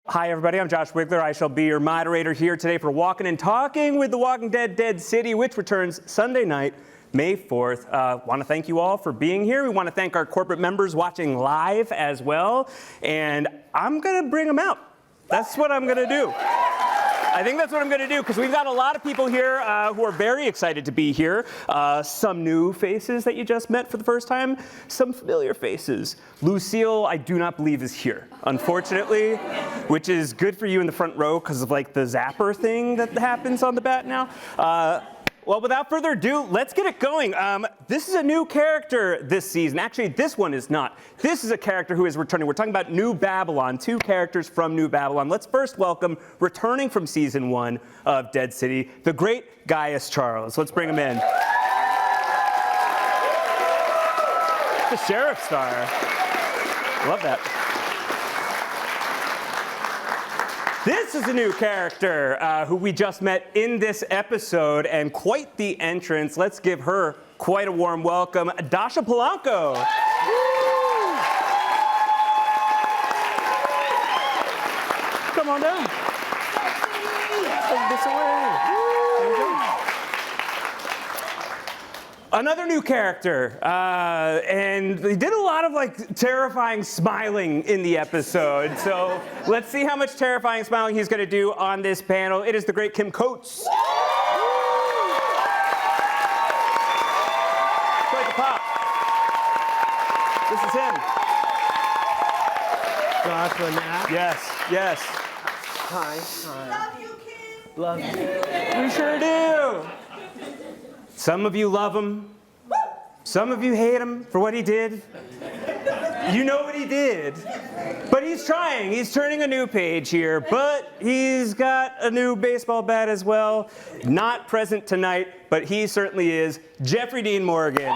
Hi, everybody. I'm Josh Wigler. I shall be your moderator here today for Walking and Talking with The Walking Dead Dead City, which returns Sunday night, May 4th. Want to thank you all for being here. We want to thank our corporate members watching live as well. And I'm going to bring them out. That's what I'm going to do. I think that's what I'm going to do, because we've got a lot of people here who are very excited to be here. Some new faces that you just met for the first time. Some familiar faces. Lucille, I do not believe, is here, unfortunately, which is good for you in the front row because of like the zapper thing that happens on the bat now. Well, without further ado, let's get it going. This is a new character this season. Actually, this one is not. This is a character who is returning. We're talking about New Babylon, 2 characters from New Babylon. Let's first welcome, returning from season 1 of Dead City, the great Gaius Charles. Let's bring him in. The sheriff star. Love that. This is a new character who we just met in this episode, and quite the entrance. Let's give her quite a warm welcome, Dascha Polanco. Come on down. Take this away. There you go. Another new character, and they did a lot of like terrifying smiling in the episode. So let's see how much terrifying smiling he's going to do on this panel. It is the great Kim Coates. Quite the pop. This is him. Joshua now. Yes, yes. Hi. Love you, Kim. Love you. We sure do. Some of you love him. Some of you hate him for what he did. You know what he did. But he's trying. He's turning a new page here. But he's got a new baseball bat as well. Not present tonight, but he certainly is. Jeffrey Dean Morgan. You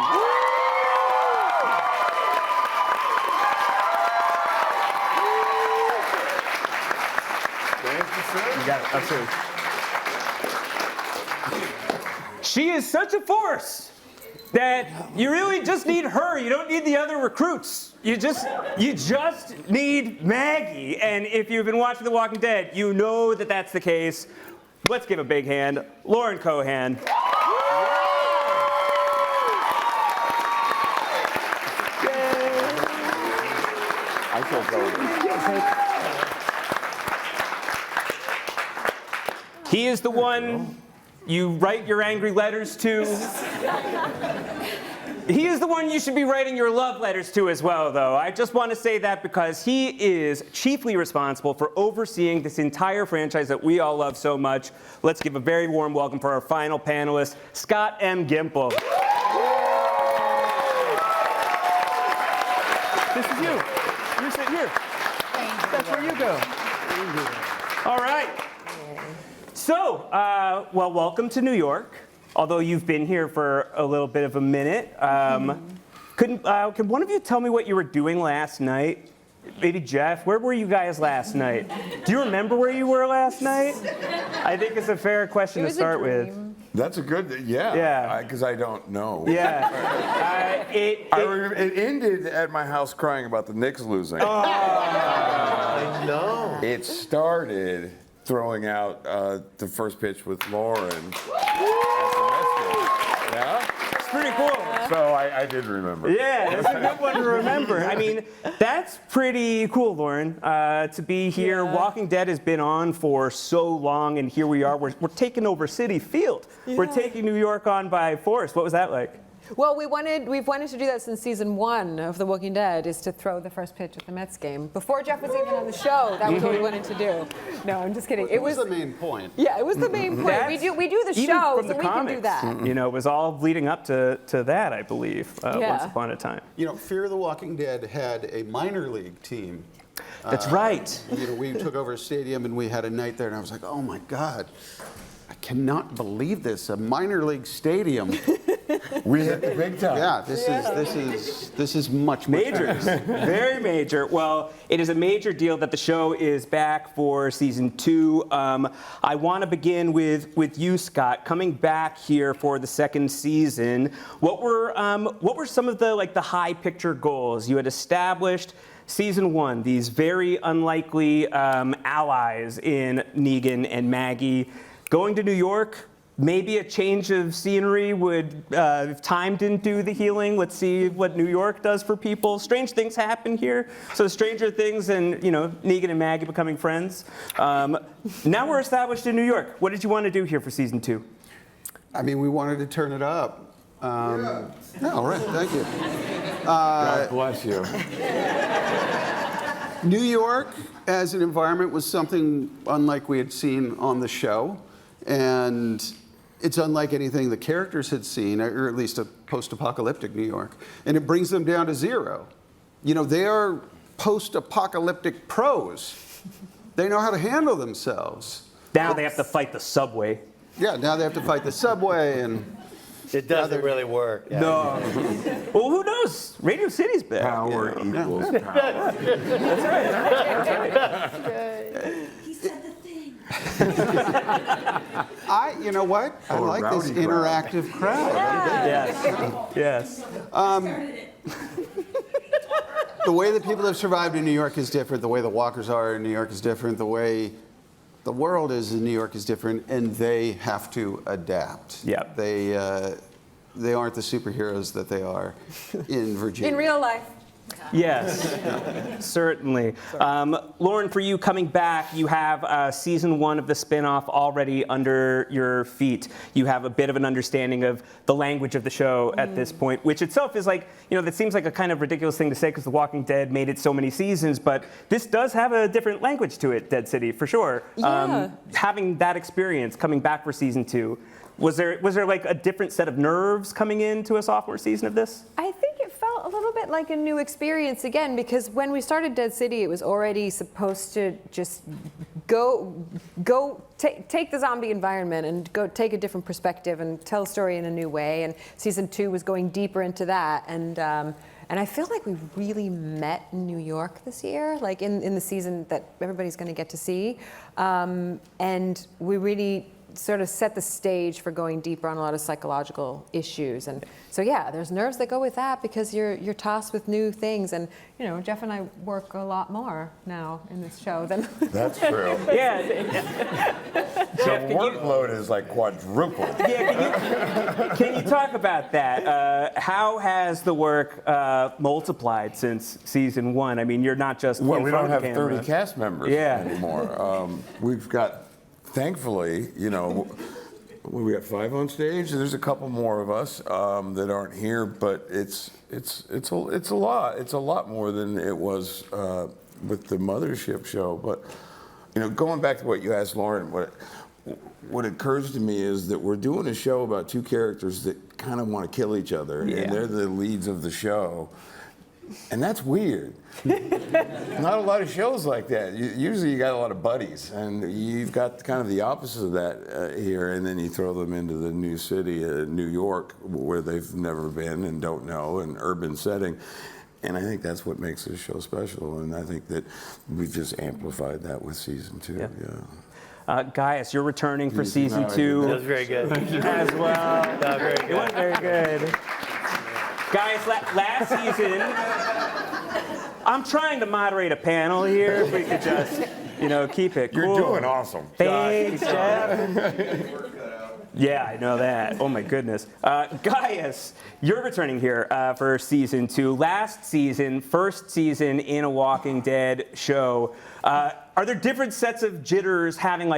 got it. Absolutely. She is such a force that you really just need her. You don't need the other recruits. You just need Maggie. And if you've been watching The Walking Dead, you know that that's the case. Let's give a big hand. Lauren Cohan. I feel going. He is the one you write your angry letters to. He is the one you should be writing your love letters to as well, though. I just want to say that because he is chiefly responsible for overseeing this entire franchise that we all love so much. Let's give a very warm welcome for our final panelist, Scott M. Gimple. This is you. You're sitting here. That's where you go. All right. So, well, welcome to New York. Although you've been here for a little bit of a minute. Could one of you tell me what you were doing last night? Maybe Jeff, where were you guys last night? Do you remember where you were last night? I think it's a fair question to start with. That's a good, yeah. Because I don't know. Yeah. It ended at my house crying about the Knicks losing. Oh. I know. It started throwing out the first pitch with Lauren. Yeah? It's pretty cool. So I did remember. Yeah, that's a good one to remember. I mean, that's pretty cool, Lauren, to be here. Yeah. Walking Dead has been on for so long, and here we are. We're taking over Citi Field. Yeah. We're taking New York on by force. What was that like? Well, we've wanted to do that since season 1 of The Walking Dead, is to throw the first pitch at the Mets game. Before Jeff was even on the show, that was what we wanted to do. No, I'm just kidding. It was the main point. Yeah, it was the main point. We do the show, so we can do that. You know, it was all leading up to that, I believe, once upon a time. You know, Fear the Walking Dead had a minor league team. That's right. You know, we took over a stadium and we had a night there, and I was like, oh my God, I cannot believe this, a minor league stadium. We hit the big time. Yeah, this is much Majors, very major. Well, it is a major deal that the show is back for season 2. I want to begin with you, Scott, coming back here for the second season. What were some of the high picture goals you had established? Season 1, these very unlikely allies in Negan and Maggie, going to New York. Maybe a change of scenery would, if time didn't do the healing, let's see what New York does for people. Strange things happen here. So Stranger Things and, Negan and Maggie becoming friends. Now we're established in New York. What did you want to do here for season 2? I mean, we wanted to turn it up. No, all right, thank you. God bless you. New York as an environment was something unlike we had seen on the show. And it's unlike anything the characters had seen, or at least a post-apocalyptic New York. And it brings them down to zero. They are post-apocalyptic pros. They know how to handle themselves. Now they have to fight the subway. Yeah, now they have to fight the subway and... It doesn't really work. Yeah. No. Well, who knows? Radio City's back. Power equals power. He said the thing. you know what? I like this rowdy crowd. interactive crowd. Yes. The way that people have survived in New York is different. The way the walkers are in New York is different. The way the world is in New York is different, and they have to adapt. Yep. They aren't the superheroes that they are in Virginia. In real life. Yes, certainly. Lauren, for you coming back, you have season 1 of the spinoff already under your feet. You have a bit of an understanding of the language of the show at this point, which itself is that seems like a kind of ridiculous thing to say because The Walking Dead made it so many seasons, but this does have a different language to it, Dead City, for sure. Yeah. Having that experience coming back for season 2, was there a different set of nerves coming into a sophomore season of this? I think it felt a little bit like a new experience again, because when we started Dead City, it was already supposed to just take the zombie environment and go take a different perspective and tell a story in a new way. And season 2 was going deeper into that. And I feel like we really met in New York this year, like in the season that everybody's going to get to see. And we really sort of set the stage for going deeper on a lot of psychological issues. And so, yeah, there's nerves that go with that because you're tossed with new things. And, Jeff and I work a lot more now in this show than... That's true. Yeah. The workload is like quadrupled. Yeah, can you talk about that? How has the work multiplied since season 1? I mean, you're not just Well, in we front don't of have the camera. 30 cast members anymore. We've got, thankfully, we got 5 on stage. There's a couple more of us that aren't here, but it's a lot. It's a lot more than it was with the Mothership show. But going back to what you asked Lauren, what occurs to me is that we're doing a show about 2 characters that kind of want to kill each other, and they're the leads of the show. And that's weird. Not a lot of shows like that. Usually you got a lot of buddies, and you've got kind of the opposite of that here, and then you throw them into the new city, New York, where they've never been and don't know, an urban setting. And I think that's what makes this show special, and I think that we've just amplified that with season 2. Yeah. Gaius, you're returning for season 2 That was very good. as well. That was very It was good. very good. Guys, last season, I'm trying to moderate a panel here. If we could just, keep it cool. You're doing awesome. Thanks, Jeff. Yeah, I know that. Oh my goodness. Gaius, you're returning here for season 2. Last season, first season in a Walking Dead show. Are there different sets of jitters having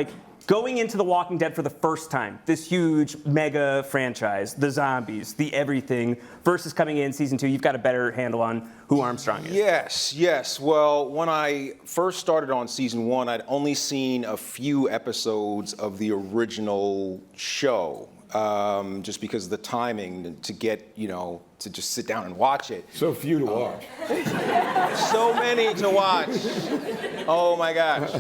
going into The Walking Dead for the first time, this huge mega franchise, the zombies, the everything, versus coming in season 2, you've got a better handle on who Armstrong is? Yes. Well, when I first started on season 1, I'd only seen a few episodes of the original show, just because of the timing to get, to just sit down and watch it. So few to watch. So many to watch. Oh my gosh.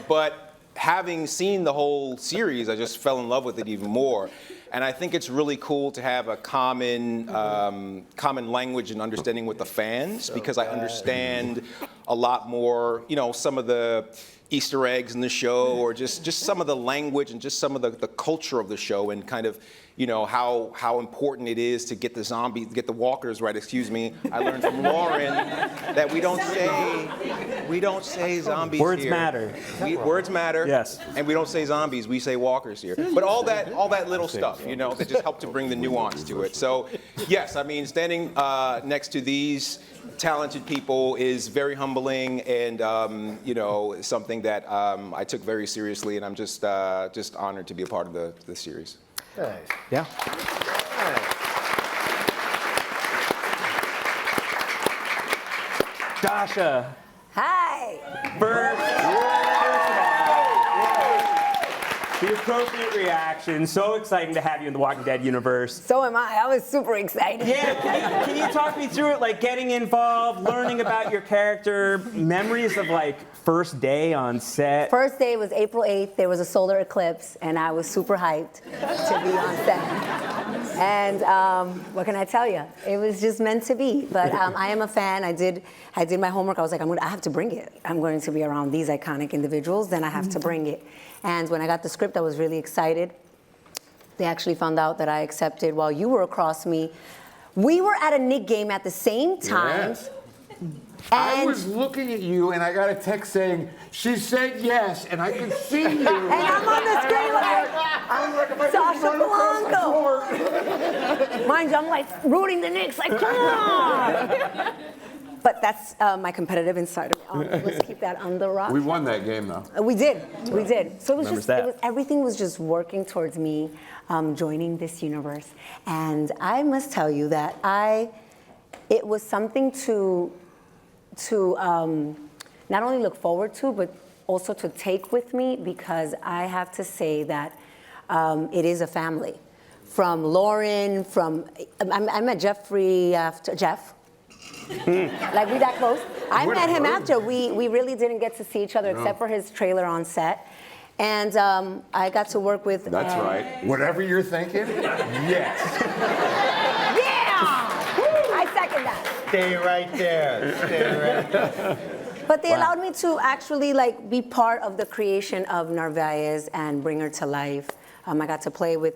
But having seen the whole series, I just fell in love with it even more. And I think it's really cool to have a common language and understanding with the fans, because I understand a lot more, some of the Easter eggs in the show, or just some of the language and just some of the culture of the show, and kind of, how important it is to get the walkers right, excuse me. I learned from Lauren that we don't say zombies Words here. matter. Words matter. Yes. And we don't say zombies, we say walkers here. But all that little stuff, that just help to bring the nuance to it. So, yes, I mean, standing next to these talented people is very humbling, and something that I took very seriously, and I'm just honored to be a part of the series. Nice. Yeah. Dascha, Hi. the appropriate reaction. So exciting to have you in the Walking Dead universe. So am I. I was super excited. Yeah, can you talk me through it, like getting involved, learning about your character, memories of like first day on set? First day was April 8th. There was a solar eclipse, and I was super hyped to be on set. And what can I tell you? It was just meant to be. But I am a fan. I did my homework. I was like, I have to bring it. I'm going to be around these iconic individuals, then I have to bring it. And when I got the script, I was really excited. They actually found out that I accepted while you were across me. We were at a Knick game at the same time. Yes. I was looking at you, and I got a text saying, she said yes, and I could see you. And I'm on the screen like, Dascha Polanco. Mind you, I'm like rooting the Knicks, like, come on. But that's my competitive insider. Let's keep that on the rock. We won that game, though. We did. So it was Remembers that. everything was just working towards me joining this universe. And I must tell you that it was something to not only look forward to, but also to take with me, because I have to say that it is a family. From Lauren, I met Jeffrey after Jeff. Like, we that close. I met him after. We really didn't get to see each other except for his trailer on set. And I got to work with... That's right. Whatever you're thinking, yes. Yeah! I second that. Stay right there. But they allowed me to actually be part of the creation of Narvaez and bring her to life. I got to play with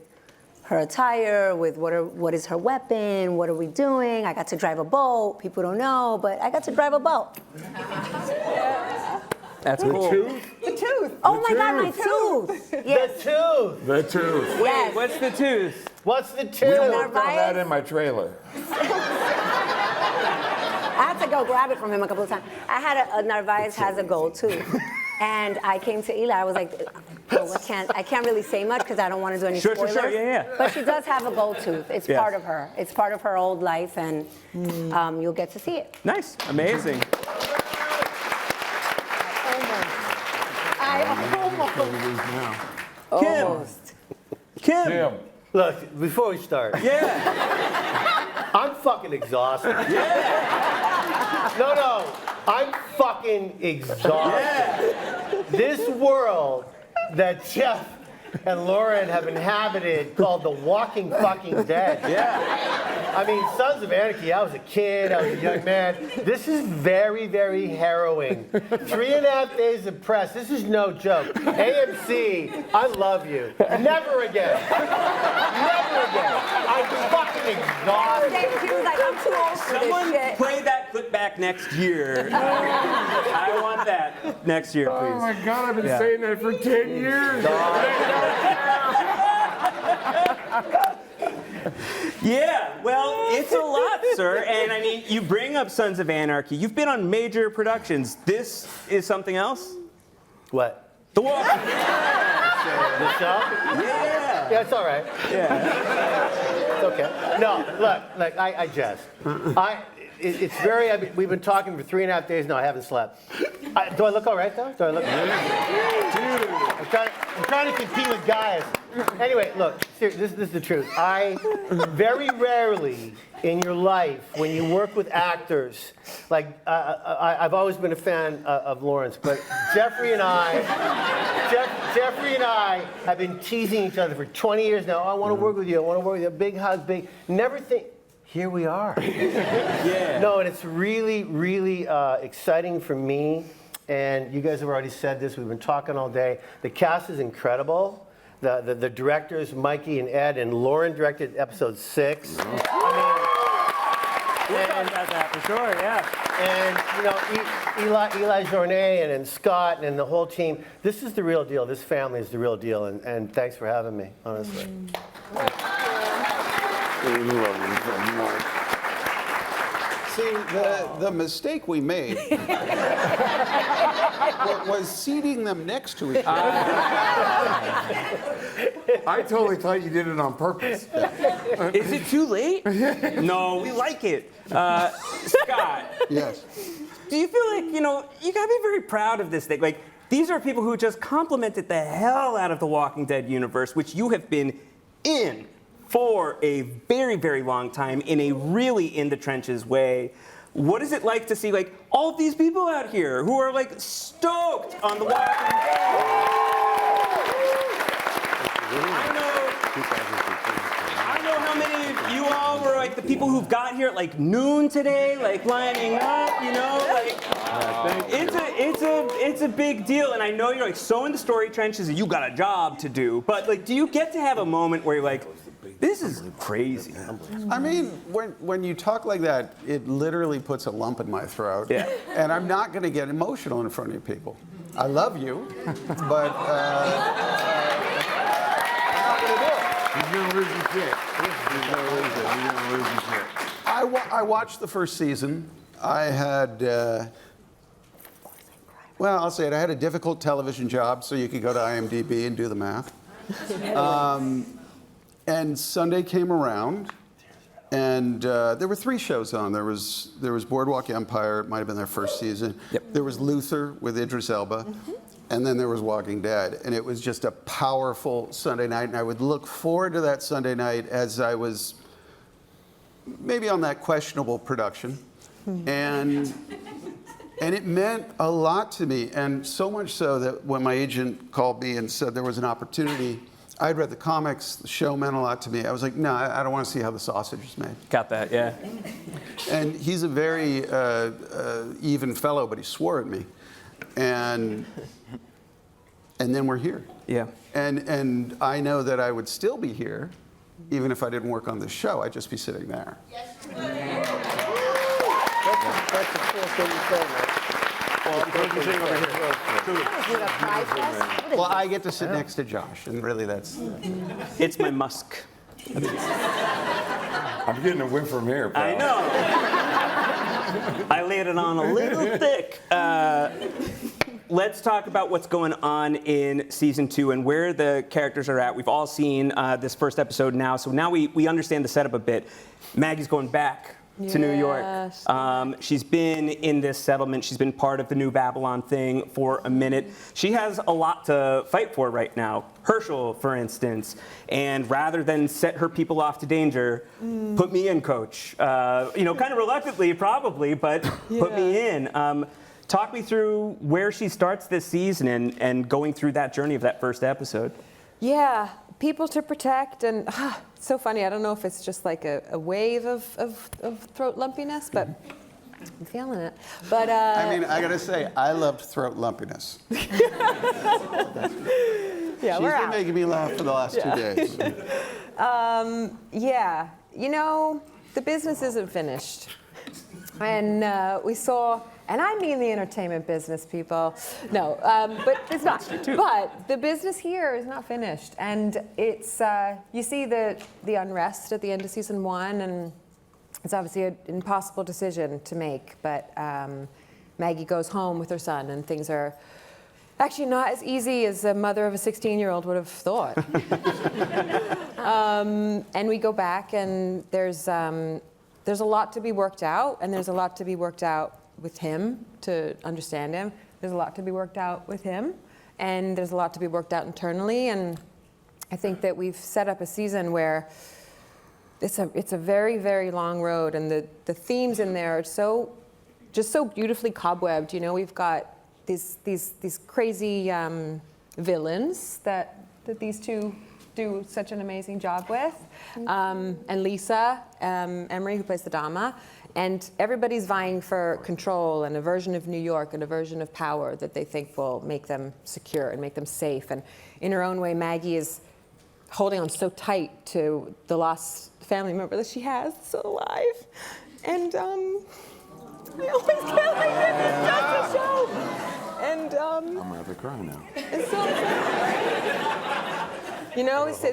her attire, with what is her weapon, what are we doing. I got to drive a boat. People don't know, but I got to drive a boat. That's cool. The tooth. Oh my God, my tooth. Yes. The tooth. Yes. What's the tooth? What's the We tooth? worked on that in my trailer. I had to go grab it from him a couple of times. I had a Narvaez has a gold tooth. And I came to Eli, I was like, oh, I can't really say much because I don't want to do any spoilers. Sure, yeah. But she does have a gold tooth. It's part of her. It's part of her old life, and you'll get to see it. Nice, amazing. Almost. Kim. Look, before we start, Yeah. I'm fucking exhausted. No, I'm fucking exhausted. This world that Jeff and Lauren have inhabited, called the Walking Fucking Dead. Yeah. I mean, Sons of Anarchy, I was a kid, I was a young man. This is very, very harrowing. 3.5 days of press, this is no joke. AMC, I love you. Never again. Never again. I'm fucking exhausted. She was like, I'm too old for Someone this shit. play that clip back next year. I want that next year, please. Oh my God, I've been saying that for 10 years. Yeah, well, it's a lot, sir. And I mean, you bring up Sons of Anarchy. You've been on major productions. This is something else? What? The Walking Dead. The show? Yeah. Yeah, it's all right. Yeah. It's okay. No, look, I jest. it's very. We've been talking for 3.5 days now. I haven't slept. Do I look all right though? Do I look? I'm trying to compete with Gaius. Anyway, look. Seriously, this is the truth. I very rarely in your life, when you work with actors, like I've always been a fan of Lawrence, but Jeffrey and I have been teasing each other for 20 years now. Oh, I want to work with you. I want to work with you. A big hug, big. Never think. Here we are. Yeah. No, and it's really, really exciting for me. And you guys have already said this. We've been talking all day. The cast is incredible. The directors, Mikey and Ed, and Lauren directed episode 6. We'll talk about that for sure, yeah. And, Eli Journet and Scott and the whole team. This is the real deal. This family is the real deal. And thanks for having me, honestly. See, the mistake we made was seating them next to each other. I totally thought you did it on purpose. Is it too late? No, we like it. Scott. Yes. Do you feel like, you gotta be very proud of this thing? Like, these are people who just complimented the hell out of the Walking Dead universe, which you have been in for a very, very long time in a really in the trenches way. What is it like to see like all of these people out here who are like stoked on the Walking Dead? I know how many of you all were like the people who've got here at like noon today, like lining up, like it's a big deal. And I know you're like so in the story trenches and you got a job to do, but like do you get to have a moment where you're like, this is crazy? I mean, when you talk like that, it literally puts a lump in my throat. Yeah. And I'm not going to get emotional in front of you people. I love you, but I'm not going to do it. He's going to lose his shit. He's going to lose his shit. I watched the first season. I had, I'll say it. I had a difficult television job, so you could go to IMDb and do the math. And Sunday came around, and there were 3 shows on. There was Boardwalk Empire. It might have been their first season. Yep. There was Luther with Idris Elba. Mm-hmm. And then there was Walking Dead. And it was just a powerful Sunday night. And I would look forward to that Sunday night as I was maybe on that questionable production. And it meant a lot to me. And so much so that when my agent called me and said there was an opportunity, I'd read the comics, the show meant a lot to me. I was like, no, I don't want to see how the sausage is made. Got that, yeah. And he's a very even fellow, but he swore at me. And then we're here. Yeah. And I know that I would still be here, even if I didn't work on this show. I'd just be sitting there. Yes. That's the cool thing you said, man. Well, I get to sit next to Josh, and really that's... It's my musk. I'm getting a whiff from here, pal. I know. I laid it on a little thick. Let's talk about what's going on in season 2 and where the characters are at. We've all seen this first episode now, so now we understand the setup a bit. Maggie's going back to New York. She's been in this settlement. She's been part of the New Babylon thing for a minute. She has a lot to fight for right now. Hershel, for instance. And rather than set her people off to danger, put me in, coach. Kind of reluctantly, probably, but put me in. Talk me through where she starts this season and going through that journey of that first episode. Yeah, people to protect, and it's so funny. I don't know if it's just like a wave of throat lumpiness, but I'm feeling it. But I mean, I gotta say, I loved throat lumpiness. Yeah, She's been making me laugh for the last 2 days. Yeah, the business isn't finished, and we saw. And I mean the entertainment business, people. No, but it's not. But the business here is not finished. And it's, you see the unrest at the end of season 1, and it's obviously an impossible decision to make. But Maggie goes home with her son, and things are actually not as easy as a mother of a 16-year-old would have thought. And we go back, and there's there's a lot to be worked out, and there's a lot to be worked out with him to understand him. There's a lot to be worked out with him, and there's a lot to be worked out internally. And I think that we've set up a season where it's a very, very long road, and the themes in there are just so beautifully cobwebbed. You know, we've got these crazy villains that these two do such an amazing job with, and Lisa Emery, who plays the Dama, and everybody's vying for control and a version of New York and a version of power that they think will make them secure and make them safe. And in her own way, Maggie is holding on so tight to the lost family member that she has still alive. And I always get like this, it's just a show. And I'm gonna have to cry now. it's so you know, it's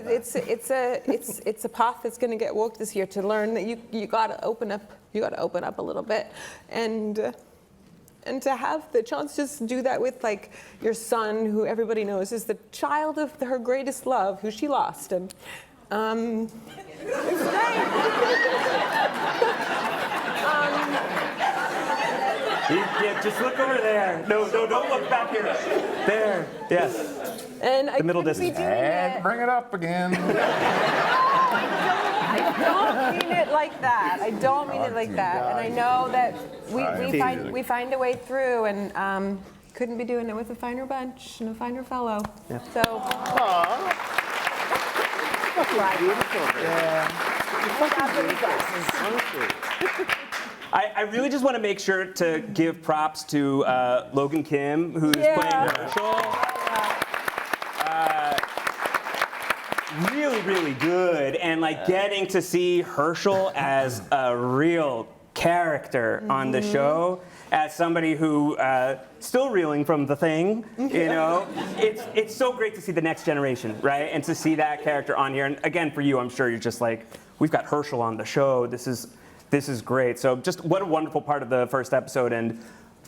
a path that's going to get walked this year, to learn that you got to open up a little bit, and to have the chance to just do that with like your son, who everybody knows is the child of her greatest love, who she lost, and it's great. Yeah, just look over there. No, don't look back here. There, yes. And The middle I couldn't be distance. doing And it. bring it up again. I don't mean it like that. I don't mean it like that. And I know that we find a way through, and couldn't be doing it with a finer bunch and a finer fellow. Yeah. So. I really just want to make sure to give props to Logan Kim, who's playing Hershel. Really, really good, and like getting to see Hershel as a real character on the show, as somebody who still reeling from the thing, you know. It's so great to see the next generation, right? And to see that character on here. And again, for you, I'm sure you're just like, we've got Hershel on the show. This is great. So just what a wonderful part of the first episode, and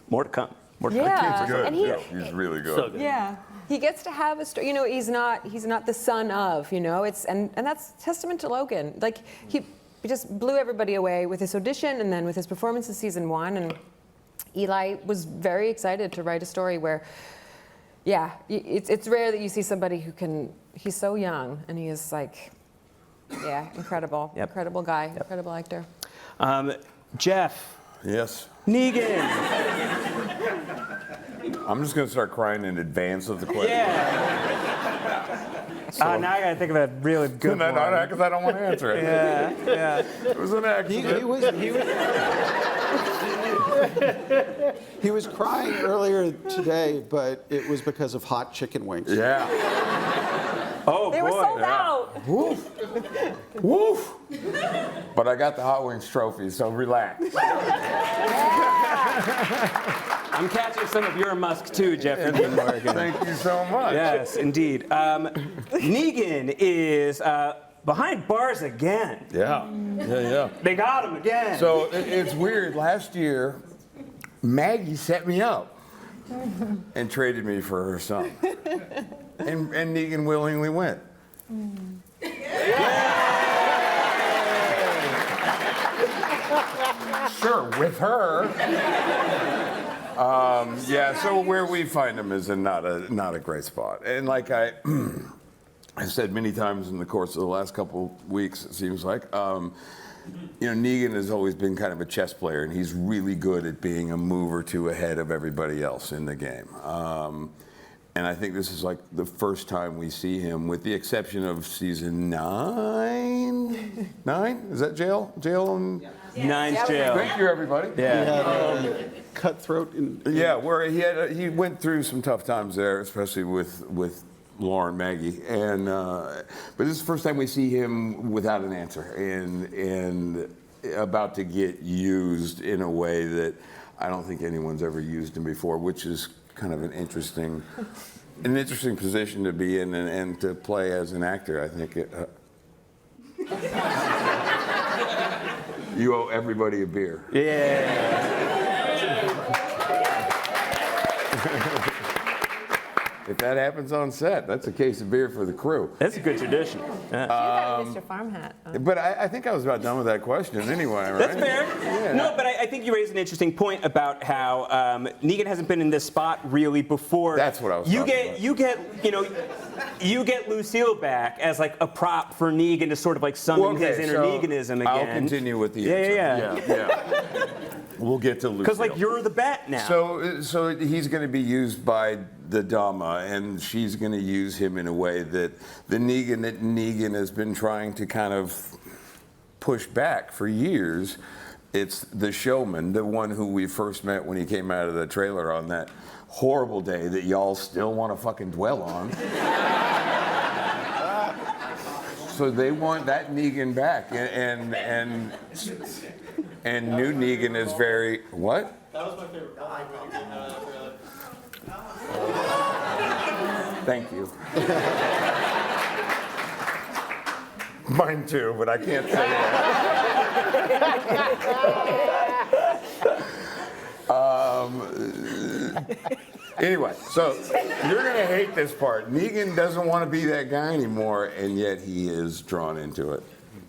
more to come. More to come. Yeah. Good. And He's really good. So good. Yeah. He gets to have a story. You know, he's not the son of, you know. And that's testament to Logan. Like he just blew everybody away with his audition and then with his performance in season 1. And Eli was very excited to write a story where, yeah, it's rare that you see somebody who can. He's so young, and he is like, yeah, incredible, incredible guy, incredible actor. Jeff. Yes. Negan. I'm just gonna start crying in advance of the question. Now I gotta think of a really good one. Because I don't want to answer it. Yeah. It was an accident. He was crying earlier today, but it was because of hot chicken wings. Yeah. Oh, They were boy. sold out. Woof. Woof. But I got the Hot Wings trophy, so relax. I'm catching some of your musk too, Jeffrey Dean Morgan. Thank you so much. Yes, indeed. Negan is behind bars again. Yeah. They got him again. So it's weird. Last year, Maggie set me up and traded me for her son. And Negan willingly went. Sure, with her. So where we find him is not a great spot. And like I said many times in the course of the last couple weeks, it seems like, Negan has always been kind of a chess player, and he's really good at being a move or two ahead of everybody else in the game. And I think this is like the first time we see him, with the exception of season 9. 9? Is that jail? Jail? Nine's jail. Thank you, everybody. Yeah. Cutthroat. Yeah, where he went through some tough times there, especially with Lauren, Maggie, and but this is the first time we see him without an answer and about to get used in a way that I don't think anyone's ever used him before, which is kind of an interesting position to be in and to play as an actor. I think you owe everybody a beer. Yeah. If that happens on set, that's a case of beer for the crew. That's a good tradition. You got a Mr. Farm hat. But I think I was about done with that question anyway, right? That's fair. Yeah. No, but I think you raised an interesting point about how Negan hasn't been in this spot really before. That's what I was talking about. You get Lucille back as like a prop for Negan to sort of like summon his inner Neganism again. I'll continue with the answer. Yeah. We'll get to Lucille. Because like you're the bat now. So he's going to be used by the Dama, and she's going to use him in a way that Negan has been trying to kind of push back for years. It's the showman, the one who we first met when he came out of the trailer on that horrible day that y'all still want to fucking dwell on. So they want that Negan back, and new Negan is very what? That was my favorite part. Thank you. Mine too, but I can't say that. Anyway, so you're gonna hate this part. Negan doesn't want to be that guy anymore, and yet he is drawn into it.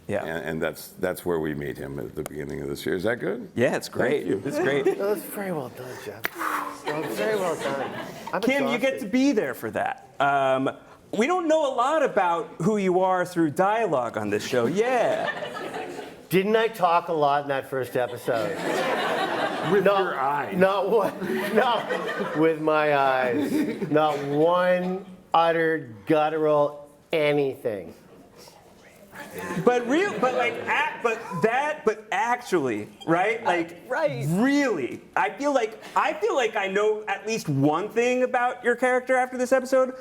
Yeah. And that's where we meet him at the beginning of this year. Is that good? Yeah, it's great. It's great. No, that's very well done, Jeff. Very well done. I'm Kim, you get to be there for that. We don't know a lot about who you are through dialogue on this show. Yeah. Didn't I talk a lot in that first episode? With your eyes. Not one. No, with my eyes. Not one uttered guttural anything. But actually, right? Like, Right. really, I feel like I know at least one thing about your character after this episode.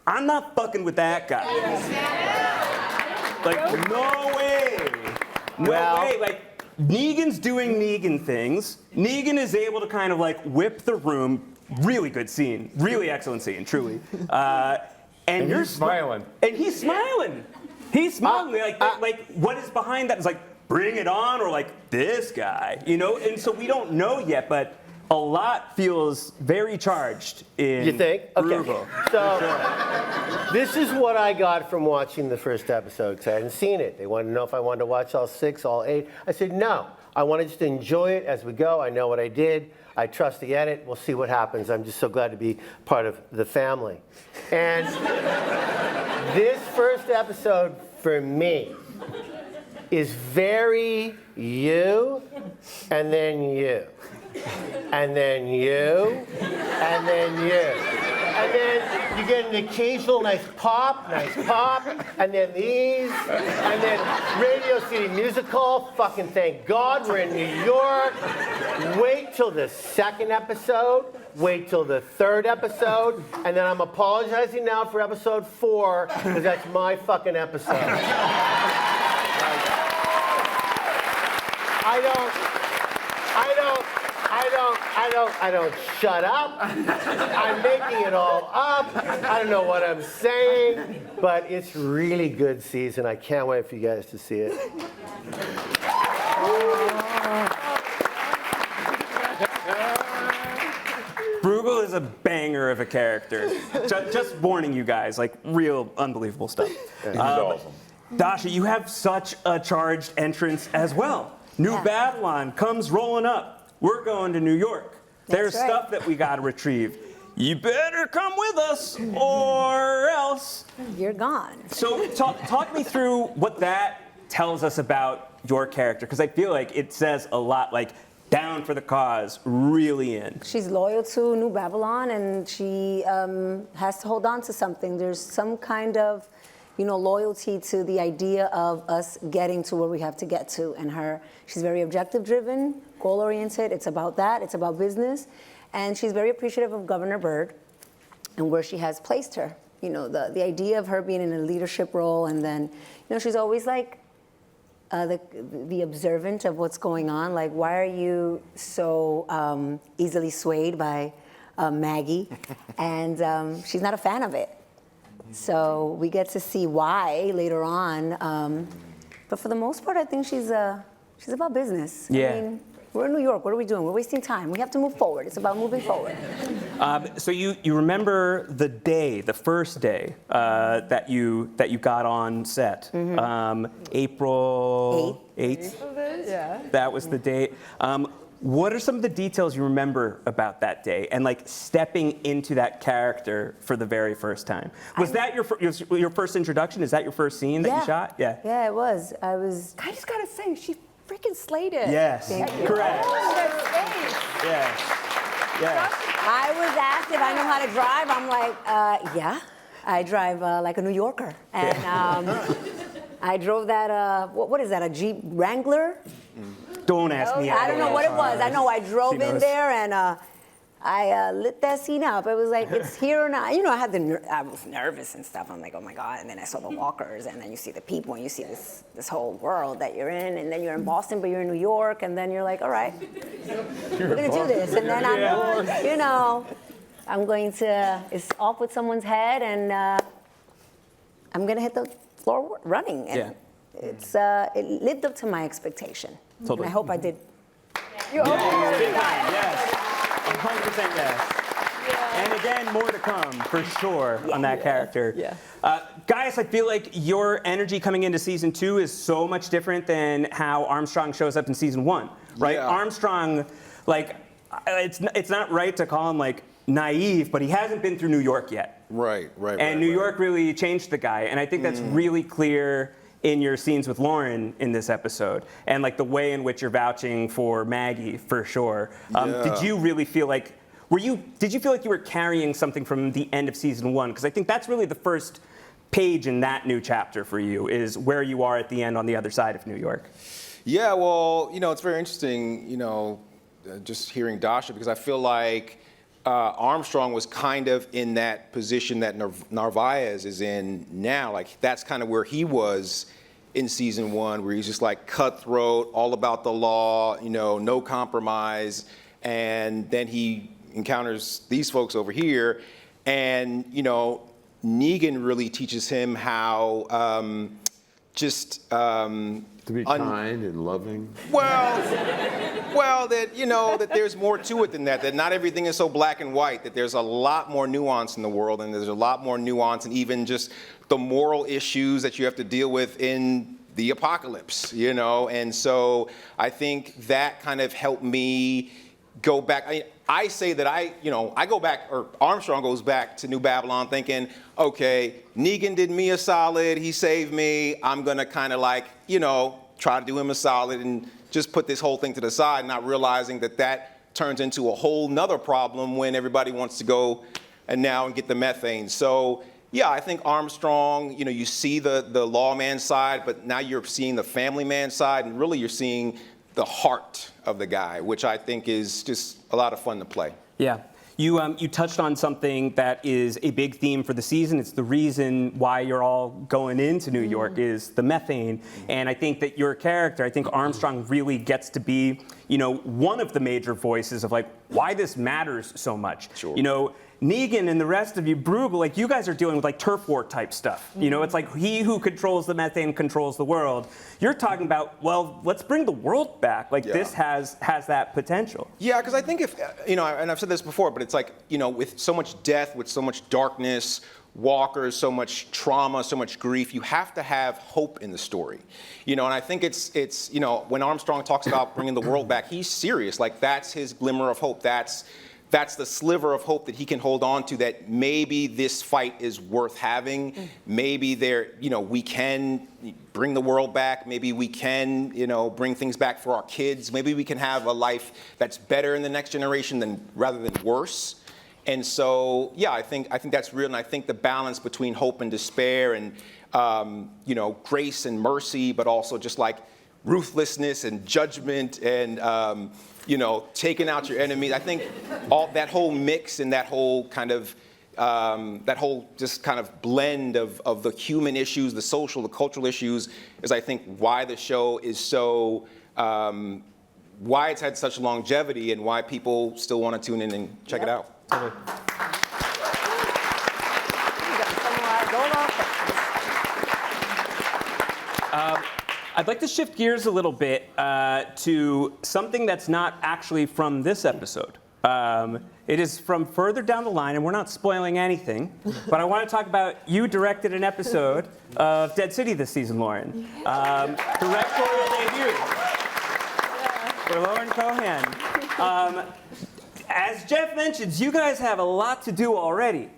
I'm not fucking with that guy. Like, no way. No way. Like, Negan's doing Negan things. Negan is able to kind of like whip the room. Really good scene. Really excellent scene, truly. And you're he's smiling. And he's smiling. He's smiling. Like what is behind that is like, bring it on, or like this guy, you know? And so we don't know yet, but a lot feels very charged in You think? Okay. Bruegel. So this is what I got from watching the first episode, because I hadn't seen it. They wanted to know if I wanted to watch all 6, all 8. I said, no. I wanted just to enjoy it as we go. I know what I did. I trust the edit. We'll see what happens. I'm just so glad to be part of the family. And this first episode, for me, is very you, and then you. And then you, and then you. And then you get an occasional nice pop, and then these, and then Radio City Music Hall. Fucking thank God we're in New York. Wait till the second episode, wait till the third episode, and then I'm apologizing now for episode 4, because that's my fucking episode. I don't shut up. I'm making it all up. I don't know what I'm saying, but it's really good season. I can't wait for you guys to see it. Bruegel is a banger of a character. Just warning you guys, like real unbelievable stuff. He's awesome. Dascha, you have such a charged entrance as well. New Babylon comes rolling up. We're going to New York. There's right. stuff that we got to retrieve. You better come with us or else. You're gone. So talk me through what that tells us about your character, because I feel like it says a lot, like down for the cause, really in. She's loyal to New Babylon, and she has to hold on to something. There's some kind of, loyalty to the idea of us getting to where we have to get to. And she's very objective-driven, goal-oriented. It's about that. It's about business. And she's very appreciative of Governor Byrd and where she has placed her. The idea of her being in a leadership role, and then, she's always like the observant of what's going on. Like, why are you so easily swayed by Maggie? And she's not a fan of it. So we get to see why later on. But for the most part, I think she's about business. Yeah. I mean, We're in New York. What are we doing? We're wasting time. We have to move forward. It's about moving forward. So you remember the day, the first day that you got on set, April 8th. Yeah. That was the date. What are some of the details you remember about that day and like stepping into that character for the very first time? Was that your first introduction? Is that your first scene that you shot? Yeah. Yeah, it was. I just gotta say, she freaking slayed it. Yes. Correct. Oh, that face. Yes. Yes. I was asked if I know how to drive. I'm like, yeah. I drive like a New Yorker. And I drove that, what is that, a Jeep Wrangler? Don't ask me. I don't know what it was. I know I drove She in knows. there and I lit that scene up. It was like, it's here or not. You know, I was nervous and stuff. I'm like, oh my God. And then I saw the walkers and then you see the people and you see this whole world that you're in. And then you're in Boston, but you're in New York. And then you're like, all right, we're going to do this. And then I'm going to, it's off with someone's head and I'm going to hit the floor running. And it lived up to my expectation. Totally. And I hope I did. You Big time, yes. 100% yes. And again, more to come for sure on that character. Yeah. Gaius, I feel like your energy coming into season 2 is so much different than how Armstrong shows up in season 1, right? Yeah. Armstrong, like, it's not right to call him like naive, but he hasn't been through New York yet. Right. And New York really changed the guy, and I think that's really clear in your scenes with Lauren in this episode, and like the way in which you're vouching for Maggie, for sure. Did you really feel like, did you feel like you were carrying something from the end of season 1? Because I think that's really the first page in that new chapter for you, is where you are at the end on the other side of New York. Yeah, well, it's very interesting, just hearing Dascha, because I feel like Armstrong was kind of in that position that Narvaez is in now. Like, that's kind of where he was in season 1, where he's just like cutthroat, all about the law, no compromise. And then he encounters these folks over here. And, Negan really teaches him how To be kind and loving. Well, that there's more to it than that. That not everything is so black and white. That there's a lot more nuance in the world, and there's a lot more nuance, and even just the moral issues that you have to deal with in the apocalypse. And so I think that kind of helped me go back. I say that I go back, or Armstrong goes back to New Babylon thinking, okay, Negan did me a solid, he saved me, I'm gonna kind of like, try to do him a solid and just put this whole thing to the side, not realizing that turns into a whole nother problem when everybody wants to go and get the methane. So yeah, I think Armstrong, you see the lawman side, but now you're seeing the family man side, and really you're seeing the heart of the guy, which I think is just a lot of fun to play. Yeah. You touched on something that is a big theme for the season. It's the reason why you're all going into New York is the methane. And I think that your character, I think Armstrong really gets to be, one of the major voices of like why this matters so much. Sure. Negan and the rest of you, Bruegel, like you guys are dealing with like turf war type stuff. It's like he who controls the methane controls the world. You're talking about, well, let's bring the world back. Like this has that potential. Yeah, because I think if, and I've said this before, but it's like, with so much death, with so much darkness, walkers, so much trauma, so much grief, you have to have hope in the story. And I think it's when Armstrong talks about bringing the world back, he's serious. Like that's his glimmer of hope. That's the sliver of hope that he can hold on to, that maybe this fight is worth having. Maybe we can bring the world back. Maybe we can, bring things back for our kids. Maybe we can have a life that's better in the next generation rather than worse. And so, yeah, I think that's real. And I think the balance between hope and despair and, grace and mercy, but also just like ruthlessness and judgment and, taking out your enemies. I think all that whole mix and that whole kind of just kind of blend of the human issues, the social, the cultural issues is, I think, why the show is so, why it's had such longevity and why people still want to tune in and check it out. Totally. I'd like to shift gears a little bit to something that's not actually from this episode. It is from further down the line, and we're not spoiling anything, but I want to talk about you directed an episode of Dead City this season, Lauren. Directorial debut for Lauren Cohan. As Jeff mentions, you guys have a lot to do already.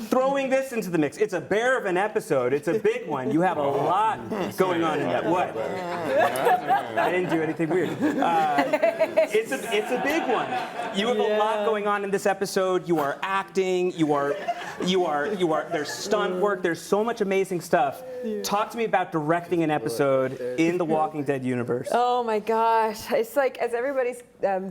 Throwing this into the mix, it's a bear of an episode. It's a big one. You have a lot going on in that. What? I didn't do anything weird. It's a big one. You have a lot going on in this episode. You are acting. You are. There's stunt work. There's so much amazing stuff. Talk to me about directing an episode in the Walking Dead universe. Oh my gosh. It's like as everybody's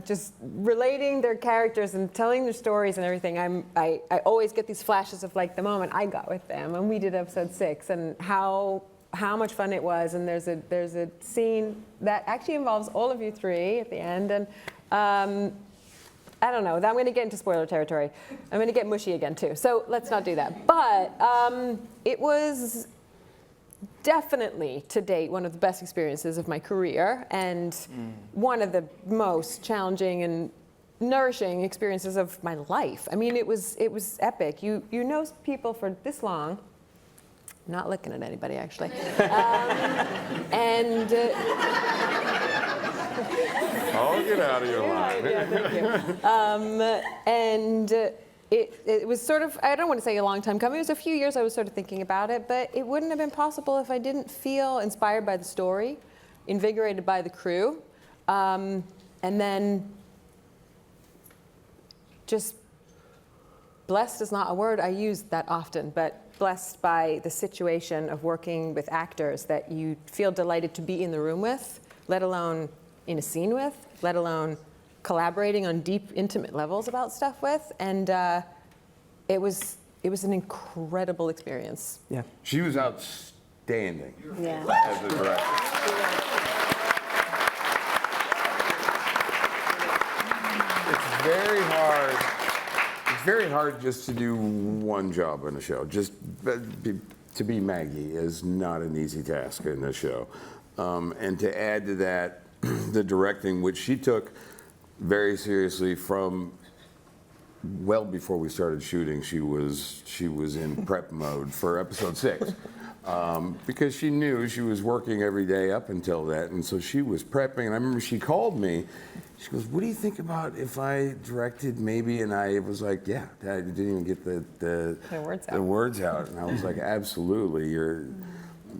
just relating their characters and telling their stories and everything, I always get these flashes of like the moment I got with them when we did episode 6 and how much fun it was. And there's a scene that actually involves all of you three at the end. And I don't know. I'm going to get into spoiler territory. I'm going to get mushy again too. So let's not do that. But it was definitely, to date, one of the best experiences of my career and one of the most challenging and nourishing experiences of my life. I mean, it was epic. You know people for this long. Not looking at anybody, actually. And I'll get out of your line. yeah, thank you. It was sort of, I don't want to say a long time coming, it was a few years I was sort of thinking about it, but it wouldn't have been possible if I didn't feel inspired by the story, invigorated by the crew, and then just blessed is not a word I use that often, but blessed by the situation of working with actors that you feel delighted to be in the room with, let alone in a scene with, let alone collaborating on deep, intimate levels about stuff with, and it was an incredible experience. Yeah. She was outstanding Yeah. as a director. It's very hard. It's very hard just to do one job in a show. Just to be Maggie is not an easy task in a show, and to add to that the directing, which she took very seriously from well before we started shooting. She was in prep mode for episode 6 because she knew she was working every day up until that, and so she was prepping. And I remember she called me. She goes, "What do you think about if I directed maybe?" And I was like, "Yeah." I didn't even get the words out, and I was like, "Absolutely, you're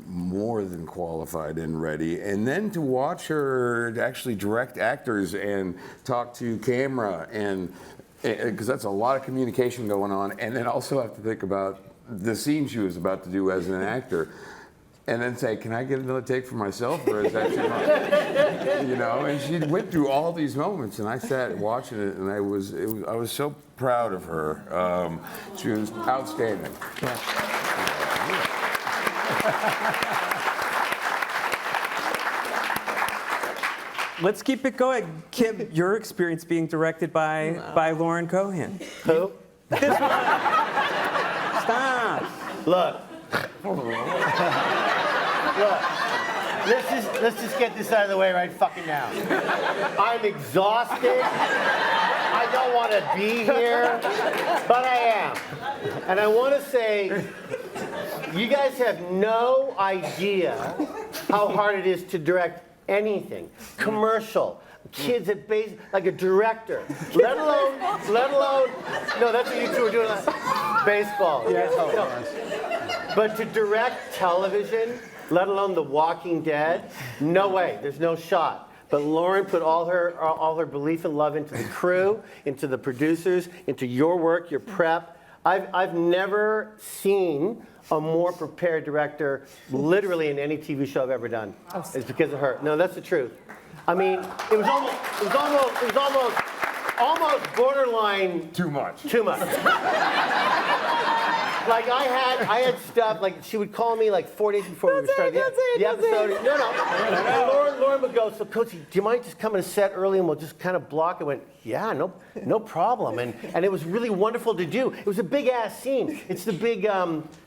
more than qualified and ready." And then to watch her actually direct actors and talk to camera, and because that's a lot of communication going on, and then also have to think about the scene she was about to do as an actor, and then say, "Can I get another take for myself, or is that too much?" You know, and she went through all these moments, and I sat watching it, and I was so proud of her. She was outstanding. Let's keep it going. Kim, your experience being directed by Lauren Cohan. Who? Stop. Look. Look. Let's just get this out of the way right fucking now. I'm exhausted. I don't want to be here, but I am. And I want to say, you guys have no idea how hard it is to direct anything. Commercial, kids at base, like a director. Let alone, no, that's what you two are doing. Baseball. Yeah. No. But to direct television, let alone The Walking Dead, no way, there's no shot. But Lauren put all her belief and love into the crew, into the producers, into your work, your prep. I've never seen a more prepared director, literally in any TV show I've ever done. It's because of her. No, that's the truth. I mean, it was almost borderline Too much. too much. Like I had stuff, like she would call me like 4 days before we started the episode. No. And Lauren would go, so Coach, do you mind just coming to set early and we'll just kind of block it? I went, yeah, no problem. And it was really wonderful to do. It was a big ass scene. It's the big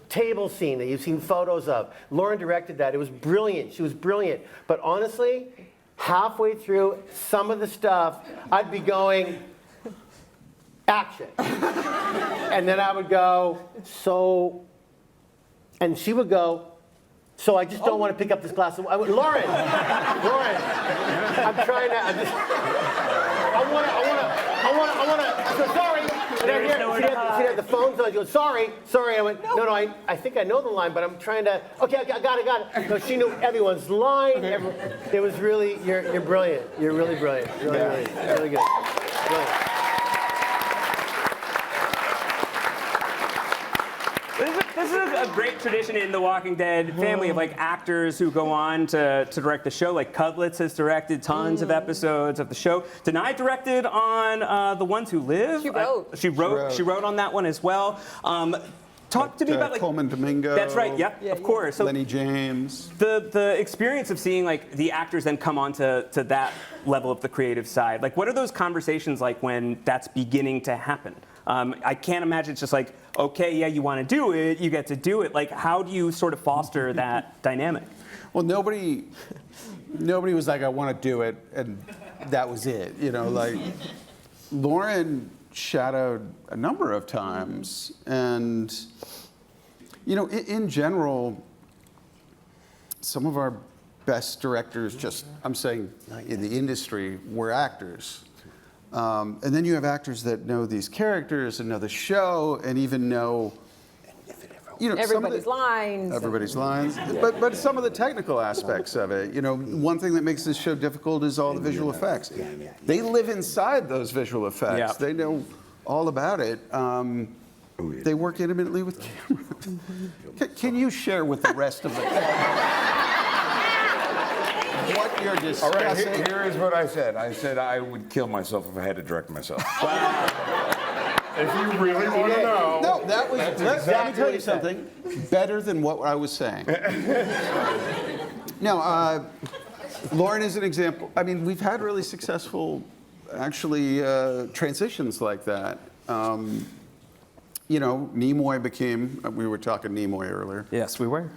table scene that you've seen photos of. Lauren directed that. It was brilliant. She was brilliant. But honestly, halfway through some of the stuff, I'd be going, action. And then I would go, so, and she would go, so I just don't want to pick up this glass of wine. Lauren, I'm trying to, I want to, so sorry. And she had the phones on. She goes, sorry. I went, no, I think I know the line, but I'm trying to, okay, I got it. No, she knew everyone's line. It was really, you're brilliant. You're really brilliant. Really good. Brilliant. This is a great tradition in the Walking Dead family of like actors who go on to direct the show. Like Cudlitz has directed tons of episodes of the show. Denai directed on The Ones Who Live. She wrote on that one as well. Talk to me about like Coleman Domingo. That's right. Yep. Of course. So Lenny James. The experience of seeing like the actors then come on to that level of the creative side. Like, what are those conversations like when that's beginning to happen? I can't imagine it's just like, okay, yeah, you want to do it, you get to do it. Like, how do you sort of foster that dynamic? Well, nobody was like, I want to do it, and that was it. You know, like Lauren shadowed a number of times, and you know, in general, some of our best directors, just I'm saying in the industry, were actors. And then you have actors that know these characters and know the show and even know, you know, Everybody's lines. Everybody's lines. But some of the technical aspects of it. You know, one thing that makes this show difficult is all the visual effects. They live inside those visual effects. Yeah. They know all about it. They work intimately with camera. Can you share with the rest of the what you're discussing? All right, here is what I said. I said I would kill myself if I had to direct myself. If you really want to know. No, that was, let me tell you something. Better than what I was saying. Now, Lauren is an example. I mean, we've had really successful, actually, transitions like that. You know, Nimoy became, we were talking Nimoy earlier. Yes, we were.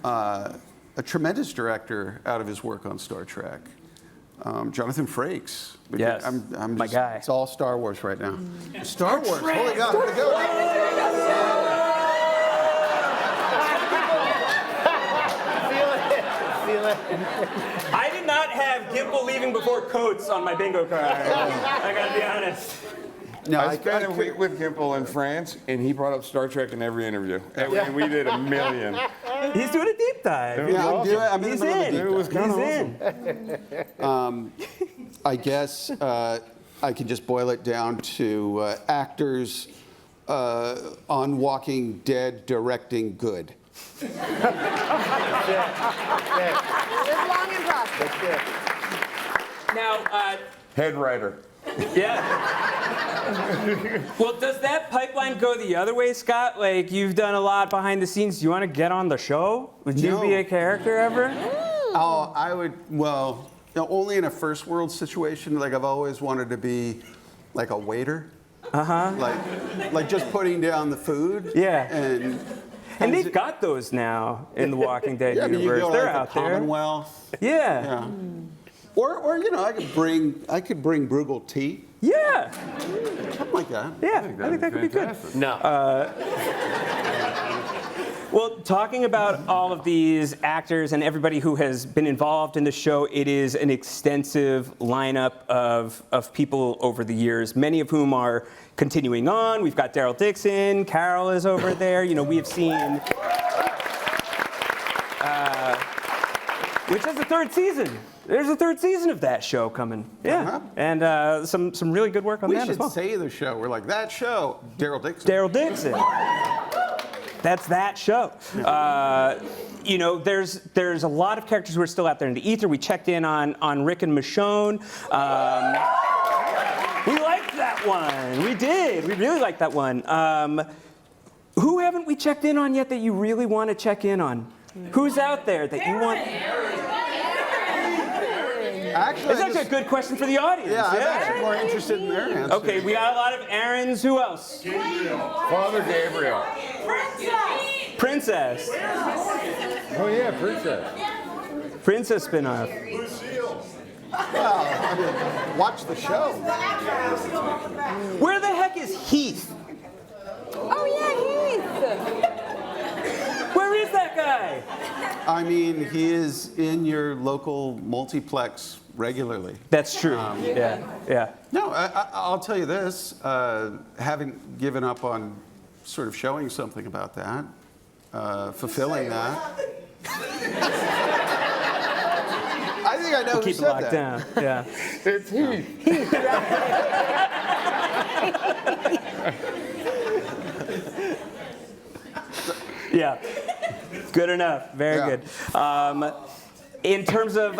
A tremendous director out of his work on Star Trek. Jonathan Frakes. Yes, I'm my guy. It's all Star Wars right now. Star Wars, holy God, here we go. Feel it. I did not have Gimple leaving before Coates on my bingo card. I gotta be honest. No, I spent a week with Gimple in France, and he brought up Star Trek in every interview. And we did a million. He's doing a deep dive. Yeah, I'm He's in the middle of a in. deep It was kind of He's awesome. in. I guess I can just boil it down to actors on Walking Dead directing good. Live long and prosper. Now, Head writer. yeah. Well, does that pipeline go the other way, Scott? Like, you've done a lot behind the scenes. Do you want to get on the show? Would you No. be a character ever? Oh, I would, well, you know, only in a first world situation. Like, I've always wanted to be like a waiter. Like just putting down the food. Yeah. And they've got those now in the Walking Dead I mean, you universe. go to, They're like, out the there. Commonwealth. Yeah. Yeah. Or you know, I could bring Bruegel tea. Yeah. Something like that. Yeah. I think that could be good. No. Well, talking about all of these actors and everybody who has been involved in the show, it is an extensive lineup of people over the years, many of whom are continuing on. We've got Daryl Dixon, Carol is over there. You know, we have seen, which is the third season. There's a third season of that show coming. Yeah. Uh-huh. And some really good work on We that as should well. say the show. We're like, that show, Daryl Dixon. Daryl Dixon. That's that show. You know, there's a lot of characters who are still out there in the ether. We checked in on Rick and Michonne. We liked that one. We did. We really liked that one. Who haven't we checked in on yet that you really want to check in on? Who's out there that you want? Actually, It's actually a good question for the audience. yeah, I'm actually more interested in their answer. Okay, we got a lot of Aarons. Who else? Father Gabriel. Princess. Oh yeah, Princess. Princess spinoff. Well, I mean, watch the show. Where the heck is Heath? Oh yeah, Where is that guy? I mean, he is in your local multiplex regularly. That's true. Yeah. No, I'll tell you this, having given up on sort of showing something about that, fulfilling that. I think I know who Keep it said locked that. down. Yeah. It's Heath. Yeah. Good enough. Very Yeah. good. In terms of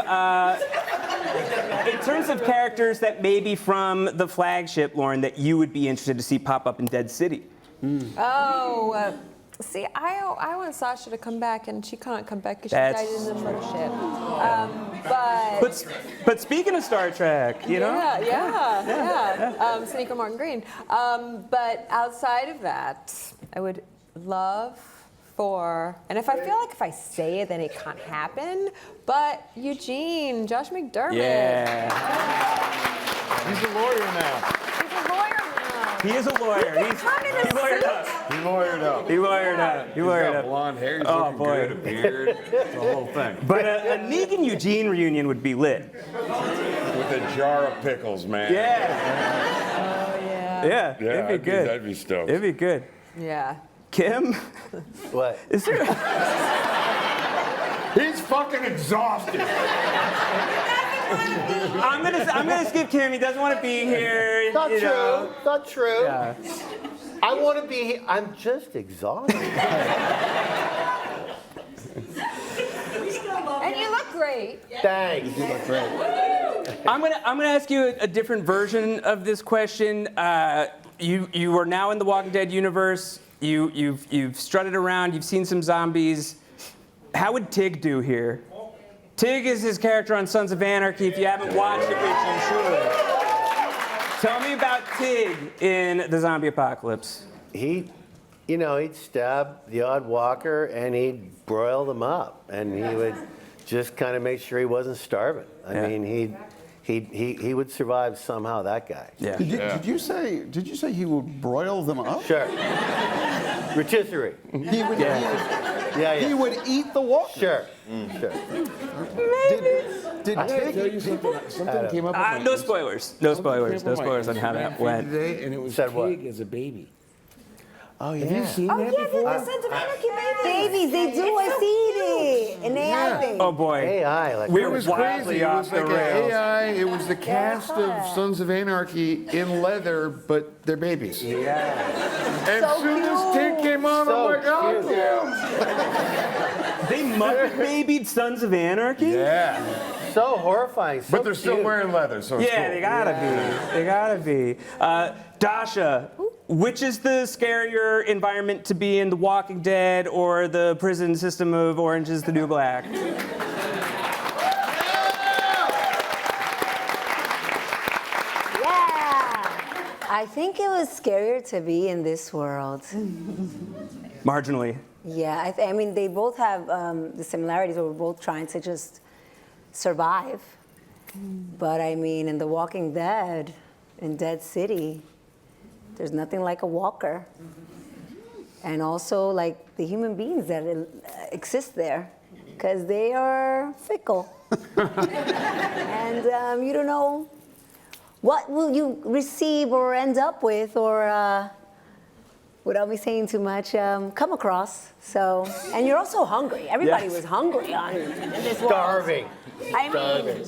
characters that may be from the flagship, Lauren, that you would be interested to see pop up in Dead City. Oh, see, I want Sasha to come back, and she can't come back because she That's died in the mothership. But speaking of Star Trek, you know. Yeah. Sonequa Martin Green. But outside of that, I would love for, and if I feel like if I say it, then it can't happen. But Eugene, Josh McDermott. Yeah. He's a lawyer now. He's a lawyer now. He is a lawyer. He lawyered up. He lawyered up. He lawyered up. He He's lawyered got up. blonde hair. He's Oh, looking boy. good. A beard. The whole thing. But a Negan Eugene reunion would be lit. With a jar of pickles, man. Yeah. Oh yeah. Yeah. Yeah, It'd be good. I'd be stoked. It'd be good. Yeah. Kim, What? is there? He's fucking exhausted. I'm gonna skip Kim. He doesn't want to be here. Not you true. know. Not true. Yeah. I want to be. I'm just exhausted. And you look great. Thanks. I'm gonna ask you a different version of this question. You are now in the Walking Dead universe. You've strutted around. You've seen some zombies. How would Tig do here? Tig is his character on Sons of Anarchy. If you haven't watched it, which you should. Tell me about Tig in the zombie apocalypse. He'd stab the odd walker and he'd broil them up, and he would just kind of make sure he wasn't starving. I mean, he would survive somehow. That guy. Yeah. Did you say he would broil them up? Sure. Rotisserie. He would. Yeah. He would eat the walker. Sure. Sure. Did I gotta Tig tell you something came up. No spoilers. No spoilers. No spoilers on how that went. Today, and it was Said what? Tig as a baby. Oh yeah. Have you seen Oh that yeah, before? the Sons of Anarchy babies. Babies, they do It's a so CD, an AI thing. Oh boy. AI. Like We're It was wildly crazy. It off was the like rails. an AI. It was the cast of Sons of Anarchy in leather, but they're babies. yeah. And as soon as Tig came on, So I'm like, oh, cute. They mother babied Sons of Anarchy? yeah. So horrifying. So But they're still cute. wearing leather, so it's Yeah, cool. they gotta be. They gotta be. Dascha, which is the scarier environment to be in, The Walking Dead or the prison system of Orange is the New Black? I think it was scarier to be in this world. Marginally. Yeah, I mean, they both have the similarities where we're both trying to just survive. But I mean, in The Walking Dead, in Dead City, there's nothing like a walker. And also, like, the human beings that exist there, because they are fickle. And you don't know what will you receive or end up with, or without me saying too much, come across. So, and you're also hungry. Everybody Yes. was hungry in this world. Starving. I mean,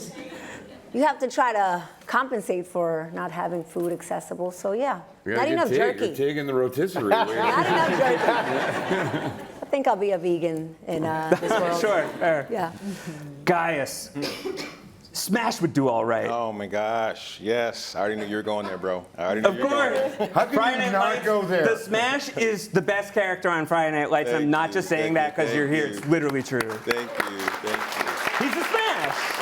you have to try to compensate for not having food accessible. So yeah, We not gotta enough get Tig. jerky. You're Tig in the rotisserie. Not enough jerky. I think I'll be a vegan in this world. Sure. Fair. Yeah. Gaius. Smash would do all right. Oh my gosh, yes. I already knew you were going there, bro. I already knew you were going there. How can you not go there? The Smash is the best character on Friday Night Lights. I'm Thank not you, just saying thank that you, because you're thank here. you. It's literally true. Thank you. He's the Smash.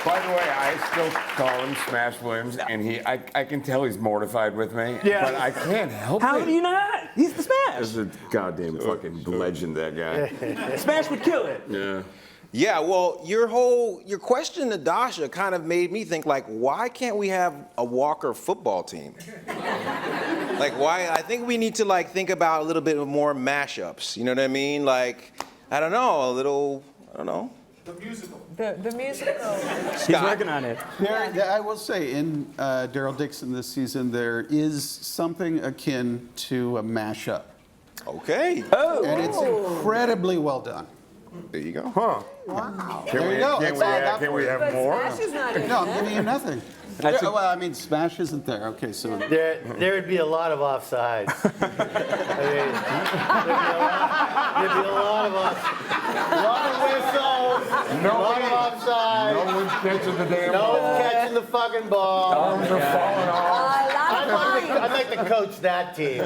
By the way, I still call him Smash Williams, and I can tell he's mortified with me, Yeah. but I can't help How it. do you not? He's the Smash. He's a goddamn fucking legend, that guy. Smash would kill it. Yeah. Yeah, well, your question to Dascha kind of made me think, like, why can't we have a Walker football team? Like, why? I think we need to, like, think about a little bit more mashups. You know what I mean? Like, I don't know. The musical. He's working on it. I will say, in Daryl Dixon this season, there is something akin to a mashup. Okay. Oh. And it's incredibly well done. There you go. Huh. Wow. There you go. That's all I got Can for we you. have more? Smash is not in No, I'm there. giving you nothing. That's Well, I mean, Smash isn't there. Okay, so There would be a lot of offsides. I mean, there'd be a lot of offsides. A lot of whistles. A lot of offsides. No one's catching the damn No ball. one's catching the fucking ball. Arms are falling off. I'd like to coach that team.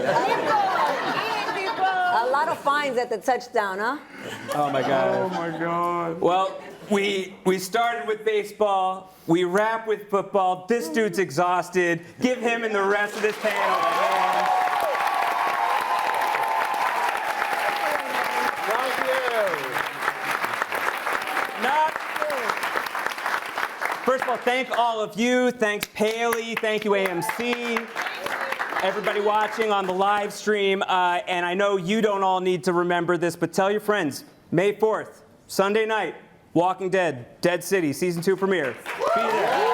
A lot of fines at the touchdown, huh? Oh my God. Oh my God. Well, we started with baseball. We wrap with football. This dude's exhausted. Give him and the rest of this panel a hand. First of all, thank all of you. Thanks, Paley. Thank you, AMC. Everybody watching on the live stream. And I know you don't all need to remember this, but tell your friends. May 4th, Sunday night, Walking Dead, Dead City, Season 2 premiere. Be there.